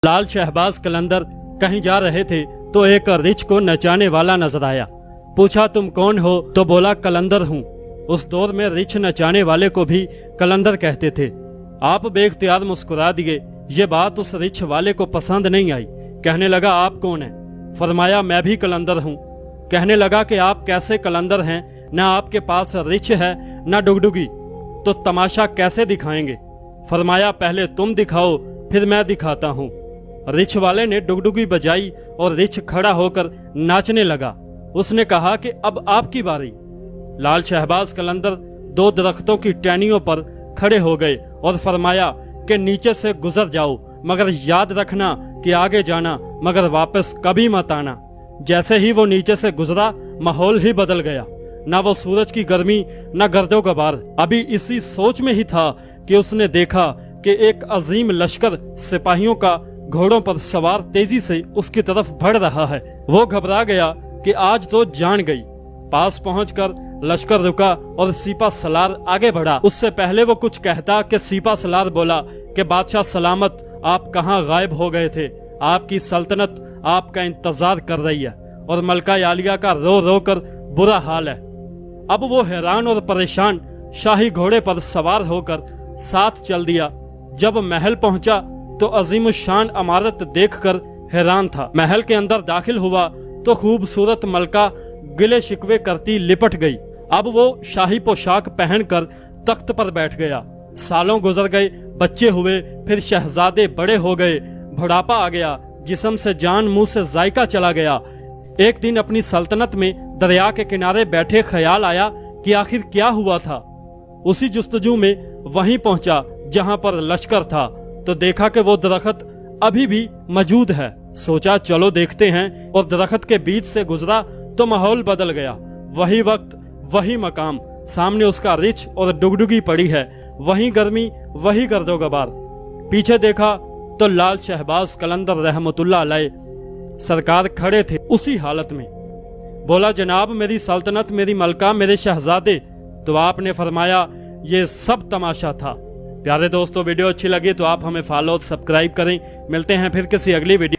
लाल शहबाज कलंदर कहीं जा रहे थे तो एक रिछ को नचाने वाला नजर आया। पूछा तुम कौन हो? तो बोला कलंदर हूँ। उस दौर में रिछ नचाने वाले को भी कलंदर कहते थे। आप बेख्तियार मुस्कुरा दिए। ये बात उस रिछ वाले को पसंद नहीं आई। कहने लगा आप कौन है? फरमाया मैं भी कलंदर हूँ। कहने लगा कि आप कैसे कलंदर हैं? ना आपके पास रिछ है ना डुगडुगी, तो तमाशा कैसे दिखाएंगे? फरमाया पहले तुम दिखाओ फिर मैं दिखाता हूँ। रिछ वाले ने डुगडुगी बजाई और रिछ खड़ा होकर नाचने लगा। उसने कहा कि अब आपकी बारी। लाल शहबाज कलंदर दो दरख्तों की टहनियों पर खड़े हो गए और फरमाया कि नीचे से गुजर जाओ, मगर याद रखना कि आगे जाना मगर वापस कभी मत आना। जैसे ही वो नीचे से गुजरा माहौल ही बदल गया। ना वो सूरज की गर्मी ना गर्दो गबार। अभी इसी सोच में ही था कि उसने देखा कि एक अजीम लश्कर सिपाहियों का घोड़ों पर सवार तेजी से उसकी तरफ बढ़ रहा है। वो घबरा गया कि आज तो जान गई। पास पहुंचकर लश्कर रुका और सीपा सलार आगे बढ़ा। उससे पहले वो कुछ कहता कि सीपा सलार बोला कि बादशाह सलामत, आप कहाँ गायब हो गए थे? आपकी सल्तनत आपका इंतजार कर रही है और मलका यालिया का रो रो कर बुरा हाल है। अब वो हैरान और परेशान शाही घोड़े पर सवार होकर साथ चल दिया। जब महल पहुंचा तो अजीम शान इमारत देखकर हैरान था। महल के अंदर दाखिल हुआ तो खूबसूरत मलका गिले शिकवे करती लिपट गई। अब वो शाही पोशाक पहनकर तख्त पर बैठ गया। सालों गुजर गए, बच्चे हुए, फिर शहजादे बड़े हो गए, बुढ़ापा आ गया, जिस्म से जान मुंह से जायका चला गया। एक दिन अपनी सल्तनत में दरिया के किनारे बैठे ख्याल आया कि आखिर क्या हुआ था। उसी जुस्तजू में वहीं पहुंचा जहां पर लश्कर था तो देखा कि वो दरख्त अभी भी मौजूद है। सोचा चलो देखते हैं, और दरख्त के बीच से गुजरा तो माहौल बदल गया। वही वक्त वही मकाम, सामने उसका रिछ और डुगडुगी पड़ी है। वही गर्मी वही गर्दो गबार। पीछे देखा तो लाल शहबाज कलंदर रहमतुल्लाह अलैह सरकार खड़े थे उसी हालत में। बोला जनाब मेरी सल्तनत, मेरी मलका, मेरे शहजादे। तो आपने फरमाया ये सब तमाशा था। प्यारे दोस्तों, वीडियो अच्छी लगी तो आप हमें फॉलो सब्सक्राइब करें। मिलते हैं फिर किसी अगली वीडियो।